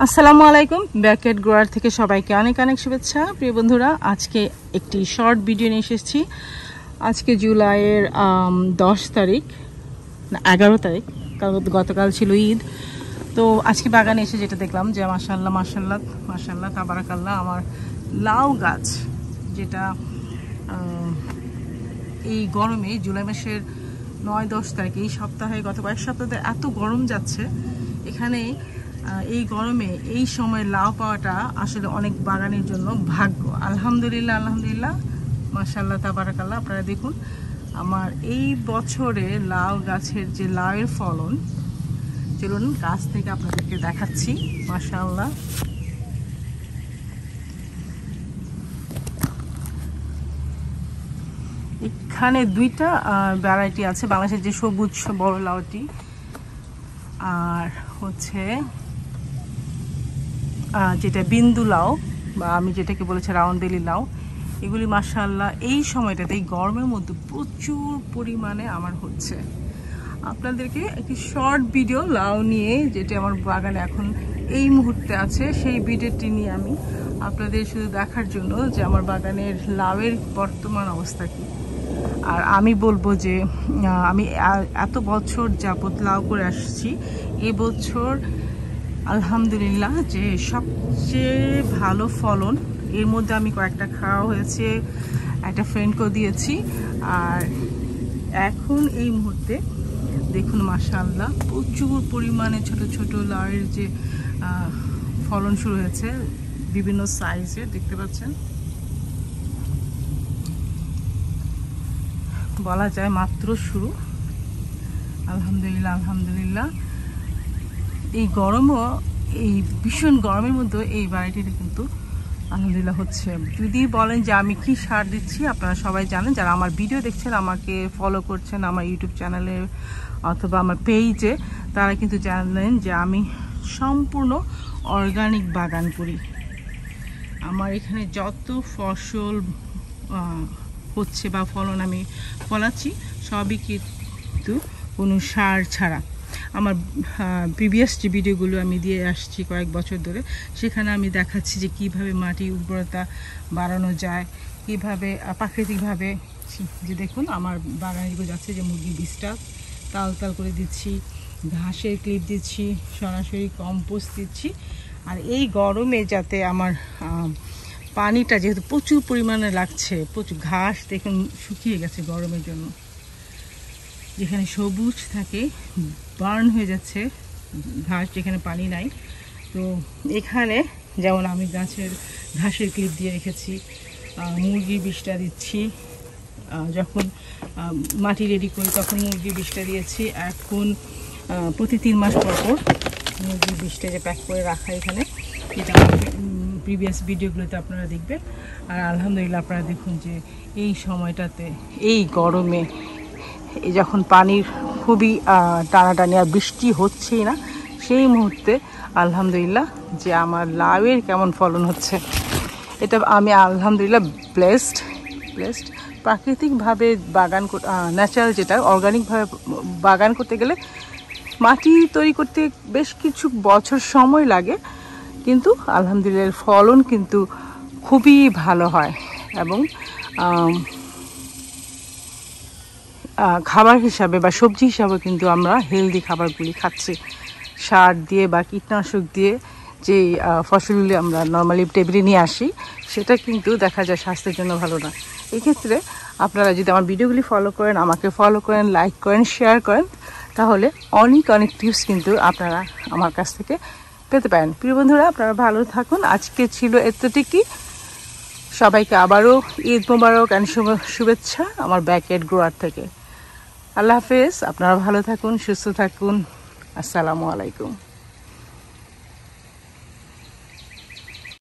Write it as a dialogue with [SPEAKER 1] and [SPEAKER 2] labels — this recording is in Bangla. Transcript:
[SPEAKER 1] আসসালামু আলাইকুম, ব্যাকেট গ্রোয়ার থেকে সবাইকে অনেক অনেক শুভেচ্ছা। প্রিয় বন্ধুরা, আজকে একটি শর্ট ভিডিও নিয়ে এসেছি। আজকে জুলাইয়ের 10 তারিখ না 11 তারিখ, কারণ গতকাল ছিল ঈদ। তো আজকে বাগানে এসে যেটা দেখলাম যে মাশাআল্লাহ মাশাআল্লাহ মাশাআল্লাহ তাবারাকাল্লাহ, আমার লাউ গাছ যেটা এই গরমে জুলাই মাসের 9-10 তারিখ এই সপ্তাহে, গত কয়েক সপ্তাহে এত গরম যাচ্ছে এখানে। এই গরমে এই সময় লাউ পাওয়াটা আসলে অনেক বাগানের জন্য ভাগ্য। আলহামদুলিল্লাহ আলহামদুলিল্লাহ মাশাআল্লাহ তাবারাকাল্লাহ। আপনারা দেখুন আমার এই বছরে লাউ গাছের যে লাউয়ের ফলন, চলুন গাছ থেকে আপনাদেরকে দেখাচ্ছি। মাশাআল্লাহ, এখানে দুইটা ভ্যারাইটি আছে, বাংলাদেশের যে সবুজ বড় লাউটি আর হচ্ছে যেটা বিন্দু লাউ বা আমি যেটাকে বলেছি রাউন্ড বেলি লাউ। এগুলি মাশাআল্লাহ এই সময়টাতে এই গরমের মধ্যে প্রচুর পরিমাণে আমার হচ্ছে। আপনাদেরকে একটি শর্ট ভিডিও লাউ নিয়ে, যেটা আমার বাগানে এখন এই মুহূর্তে আছে, সেই ভিডিওটি নিয়ে আমি আপনাদের শুধু দেখার জন্য যে আমার বাগানের লাউয়ের বর্তমান অবস্থা কী। আর আমি বলবো যে আমি এত বছর যাবত লাউ করে আসছি, এবছর আলহামদুলিল্লাহ যে সবচেয়ে ভালো ফলন। এর মধ্যে আমি কয়েকটা খাওয়া হয়েছে, একটা ফ্রেন্ডকেও দিয়েছি। আর এখন এই মুহূর্তে দেখুন মাশাআল্লাহ প্রচুর পরিমাণে ছোট ছোট লাউয়ের যে ফলন শুরু হয়েছে বিভিন্ন সাইজে, দেখতে পাচ্ছেন। বলা যায় মাত্র শুরু। আলহামদুলিল্লাহ আলহামদুলিল্লাহ। এই গরমও, এই ভীষণ গরমের মধ্যে এই ভ্যারাইটিটা কিন্তু আলহামদুলিল্লাহ হচ্ছে। যদি বলেন যে আমি কি সার দিচ্ছি, আপনারা সবাই জানেন, যারা আমার ভিডিও দেখছেন, আমাকে ফলো করছেন আমার ইউটিউব চ্যানেলে অথবা আমার পেজে, তারা কিন্তু জানেন যে আমি সম্পূর্ণ অর্গানিক বাগান করি। আমার এখানে যত ফসল হচ্ছে বা ফলন আমি ফলাচ্ছি সবই কিন্তু কোনো সার ছাড়া। আমার প্রিভিয়াস যে ভিডিওগুলো আমি দিয়ে আসছি কয়েক বছর ধরে, সেখানে আমি দেখাচ্ছি যে কিভাবে মাটির উর্বরতা বাড়ানো যায়, কিভাবে প্রাকৃতিকভাবে। যে দেখুন আমার বাগানে যেগুলো যাচ্ছে, যে মুরগির বীজটা তাল তাল করে দিচ্ছি, ঘাসের ক্লিপ দিচ্ছি, সরাসরি কম্পোস্ট দিচ্ছি। আর এই গরমে যাতে আমার পানিটা যেহেতু প্রচুর পরিমাণে লাগছে, প্রচুর ঘাস দেখুন শুকিয়ে গেছে গরমের জন্য, যেখানে সবুজ থাকে বার্ন হয়ে যাচ্ছে ঘাস, যেখানে পানি নাই। তো এখানে যেমন আমি ঘাসের ক্লিপ দিয়ে রেখেছি, মুরগির বিষটা দিচ্ছি, যখন মাটি রেডি করি তখন মুরগির বিষটা দিয়েছি। এখন প্রতি 3 মাস পর পর মুরগির বিষটা যে প্যাক করে রাখা এখানে, এটা প্রিভিয়াস ভিডিওগুলোতে আপনারা দেখবেন। আর আলহামদুলিল্লাহ আপনারা দেখুন যে এই সময়টাতে এই গরমে যখন পানির খুবই টানাটানি আর বৃষ্টি হচ্ছেই না, সেই মুহূর্তে আলহামদুলিল্লাহ যে আমার লাউয়ের কেমন ফলন হচ্ছে, এটা আমি আলহামদুলিল্লাহ ব্লেসড। প্রাকৃতিকভাবে বাগান, ন্যাচারাল যেটা অর্গানিকভাবে বাগান করতে গেলে মাটি তৈরি করতে বেশ কিছু বছর সময় লাগে, কিন্তু আলহামদুলিল্লাহ ফলন কিন্তু খুবই ভালো হয়। এবং খাবার হিসাবে বা সবজি হিসাবে কিন্তু আমরা হেলদি খাবারগুলি খাচ্ছি। সার দিয়ে বা কীটনাশক দিয়ে যে ফসলগুলি আমরা নর্মালি টেবিলে নিয়ে আসি, সেটা কিন্তু দেখা যায় স্বাস্থ্যের জন্য ভালো না। এক্ষেত্রে আপনারা যদি আমার ভিডিওগুলি ফলো করেন, আমাকে ফলো করেন, লাইক করেন, শেয়ার করেন, তাহলে অনেক অনেক টিপস কিন্তু আপনারা আমার কাছ থেকে পেতে পারেন। প্রিয় বন্ধুরা, আপনারা ভালো থাকুন। আজকে ছিল এতটুকুই। সবাইকে আবারও ঈদ মোবারক অ্যান্ড শুভেচ্ছা আমার ব্যাকেট গ্রোয়ার থেকে। আল্লাহ হাফেজ। আপনারা ভালো থাকুন, সুস্থ থাকুন। আসসালামু আলাইকুম।